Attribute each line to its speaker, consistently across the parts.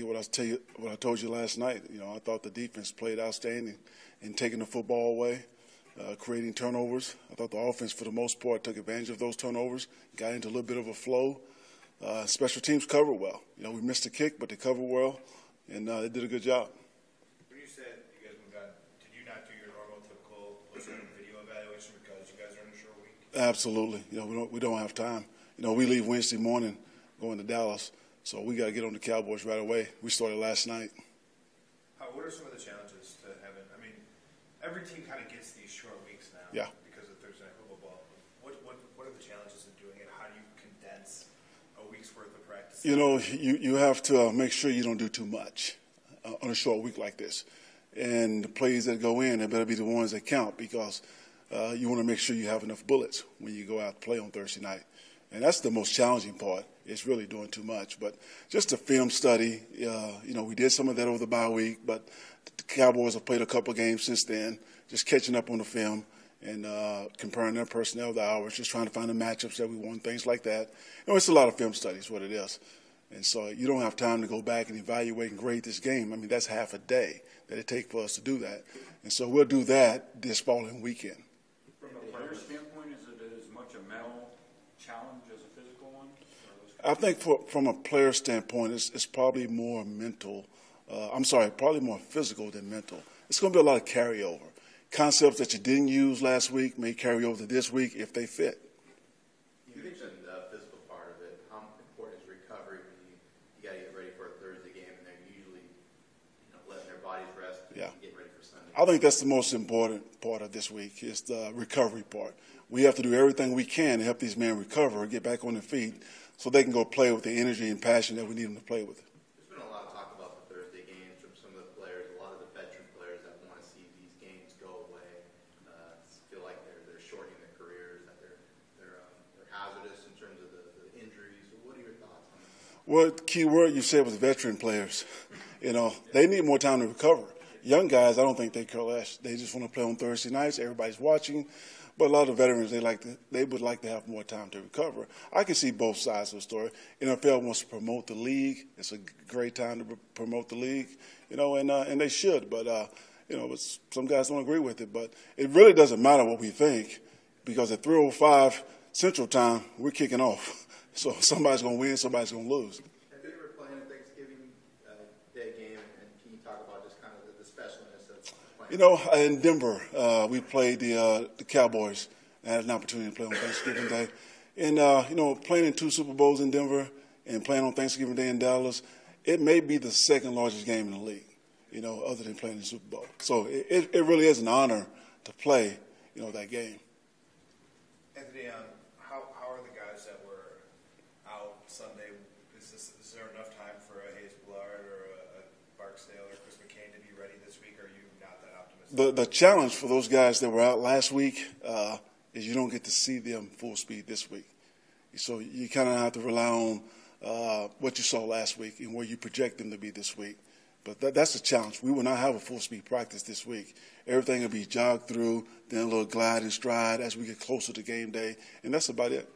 Speaker 1: what I told you last night. I thought the defense played outstanding in taking the football away, creating turnovers. I thought the offense, for the most part, took advantage of those turnovers, got into a little bit of a flow. Special teams covered well. We missed a kick, but they covered well, and they did a good job.
Speaker 2: When you said you guys moved on, did you not do your normal, typical video evaluation because you guys are in a short week?
Speaker 1: Absolutely. We don't have time. We leave Wednesday morning going to Dallas, so we got to get on the Cowboys right away. We started last night.
Speaker 2: What are some of the challenges to having? I mean, every team kind of gets these short weeks now.
Speaker 1: Yeah.
Speaker 2: Because of Thursday Night Football. What are the challenges in doing it? How do you condense a week's worth of practice?
Speaker 1: You have to make sure you don't do too much on a short week like this. And the plays that go in, they better be the ones that count, because you want to make sure you have enough bullets when you go out to play on Thursday night. And that's the most challenging part. It's really doing too much. But just a film study, we did some of that over the bye week, but the Cowboys have played a couple games since then, just catching up on the film and comparing their personnel to ours, just trying to find the matchups that we want, things like that. It's a lot of film studies, what it is. And so you don't have time to go back and evaluate and grade this game. I mean, that's half a day that it takes for us to do that. And so we'll do that this following weekend.
Speaker 3: From a player standpoint, is it as much a mental challenge as a physical one?
Speaker 1: I think from a player standpoint, it's probably more mental. Probably more physical than mental. It's going to be a lot of carryover. Concepts that you didn't use last week may carry over to this week if they fit.
Speaker 4: You mentioned the physical part of it. How important is recovery when you got to get ready for a Thursday game, and they're usually letting their bodies rest and getting ready for Sunday?
Speaker 1: I think that's the most important part of this week is the recovery part. We have to do everything we can to help these men recover, get back on their feet, so they can go play with the energy and passion that we need them to play with.
Speaker 4: There's been a lot of talk about the Thursday games from some of the players, a lot of the veteran players that want to see these games go away, feel like they're shortening their careers, that they're hazardous in terms of the injuries. What are your thoughts on that?
Speaker 1: Well, the key word you said was veteran players. They need more time to recover. Young guys, I don't think they care less. They just want to play on Thursday nights. Everybody's watching. But a lot of veterans, they would like to have more time to recover. I can see both sides of the story. NFL wants to promote the league. It's a great time to promote the league, and they should. But some guys don't agree with it. But it really doesn't matter what we think, because at 3:05 Central Time, we're kicking off. So somebody's going to win, somebody's going to lose.
Speaker 4: Have you ever played a Thanksgiving Day game, and can you talk about just kind of the specialness of playing?
Speaker 1: In Denver, we played the Cowboys. I had an opportunity to play on Thanksgiving Day. And, playing in 2 Super Bowls in Denver and playing on Thanksgiving Day in Dallas, it may be the second largest game in the league, other than playing in the Super Bowl. So it really is an honor to play, that game.
Speaker 2: Anthony, how are the guys that were out Sunday? Is there enough time for a Hayes Blard or a Barksdale or Chris McCain to be ready this week, or are you not that optimistic?
Speaker 1: The challenge for those guys that were out last week is you don't get to see them full speed this week. So you kind of have to rely on what you saw last week and where you project them to be this week. But that's a challenge. We will not have a full speed practice this week. Everything will be jogged through, then a little glide and stride as we get closer to game day, and that's about it.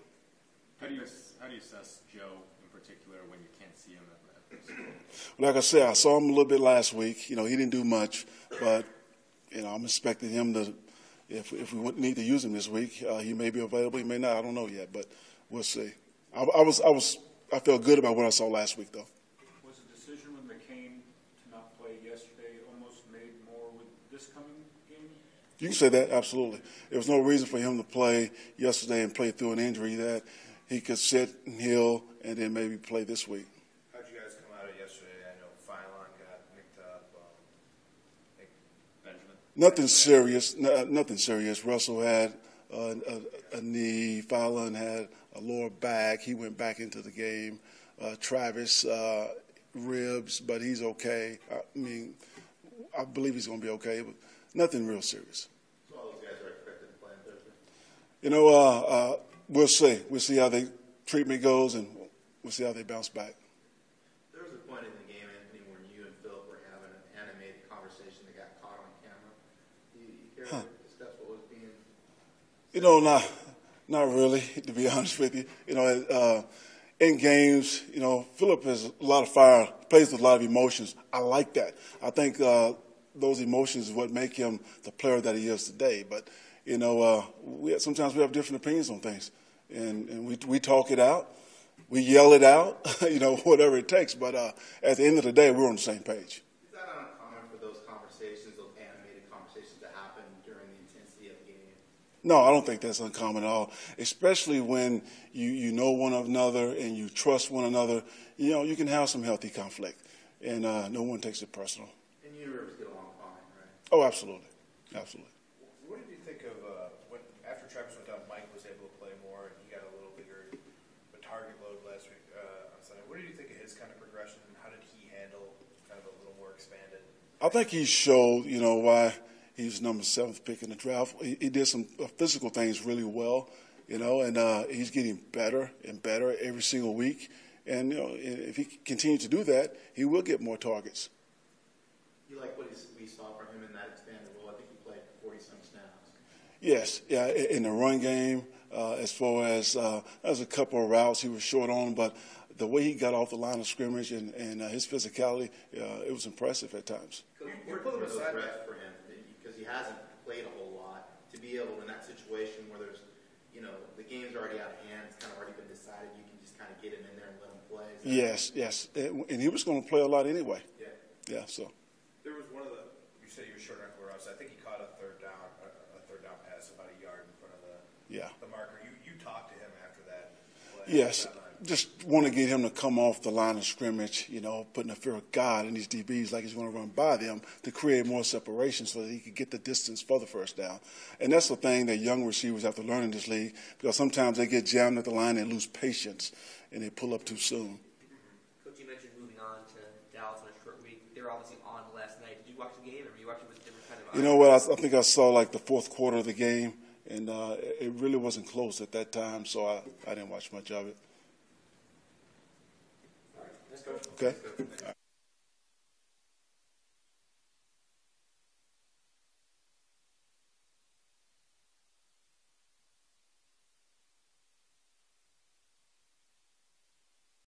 Speaker 3: How do you assess Joe in particular when you can't see him at practice?
Speaker 1: Like I said, I saw him a little bit last week. He didn't do much, but I'm expecting him to. If we need to use him this week, he may be available. He may not. I don't know yet, but we'll see. I felt good about what I saw last week, though.
Speaker 3: Was the decision with McCain to not play yesterday almost made more with this coming game?
Speaker 1: You can say that, absolutely. There was no reason for him to play yesterday and play through an injury that he could sit and heal and then maybe play this week.
Speaker 2: How'd you guys come out of yesterday? I know Phylon got nicked up. Benjamin?
Speaker 1: Nothing serious. Nothing serious. Russell had a knee. Phylon had a lower back. He went back into the game. Travis, ribs, but he's okay. I believe he's going to be okay, but nothing real serious.
Speaker 4: So all those guys are expected to play on Thursday?
Speaker 1: We'll see. We'll see how the treatment goes, and we'll see how they bounce back.
Speaker 4: There was a point in the game, Anthony, where you and Philip were having an animated conversation that got caught on camera. You hear if that's what was being said?
Speaker 1: Not really, to be honest with you. in games, you know, Phillip has a lot of fire, plays with a lot of emotions. I like that. I think those emotions is what make him the player that he is today. But, you know, sometimes we have different opinions on things. And we talk it out. We yell it out, you know, whatever it takes. But at the end of the day, we're on the same page.
Speaker 4: Is that uncommon for those conversations, those animated conversations to happen during the intensity of the game?
Speaker 1: No, I don't think that's uncommon at all, especially when you know one another and you trust one another. You know, you can have some healthy conflict, and no one takes it personal.
Speaker 4: And you and Rivers get along fine, right?
Speaker 1: Oh, absolutely. Absolutely.
Speaker 2: What did you think of when after Travis went down, Mike was able to play more and he got a little bigger target load last week on Sunday? What did you think of his kind of progression and how did he handle kind of a little more expanded?
Speaker 1: I think he showed, you know, why he was number 7th pick in the draft. He did some physical things really well, you know, and he's getting better and better every single week. And, you know, if he continues to do that, he will get more targets.
Speaker 4: You like what we saw from him in that expanded role? I think he played 40-some snaps.
Speaker 1: Yes, yeah, in the run game, as far as there's a couple of routes he was short on, but the way he got off the line of scrimmage and his physicality, it was impressive at times.
Speaker 4: You're putting those reps for him because he hasn't played a whole lot. To be able in that situation where there's, you know, the game's already out of hand, it's kind of already been decided. You can just kind of get him in there and let him play.
Speaker 1: Yes, and he was going to play a lot anyway.
Speaker 2: Yeah.
Speaker 1: Yeah. So
Speaker 2: there was one of the you said he was short on routes. I think he caught a third down pass about a yard in front of the marker. You talked to him after that play.
Speaker 1: Yes. Just want to get him to come off the line of scrimmage, you know, putting a fear of God in these DBs like he's going to run by them to create more separation so that he could get the distance for the first down. And that's the thing that young receivers have to learn in this league because sometimes they get jammed at the line and lose patience and they pull up too soon.
Speaker 5: Coach, you mentioned moving on to Dallas on a short week. They were obviously on last night. Did you watch the game or were you watching with a different kind of?
Speaker 1: You know what? I think I saw like the fourth quarter of the game, and it really wasn't close at that time, so I didn't watch much of it.
Speaker 5: All right. Thanks, Coach.
Speaker 1: Okay.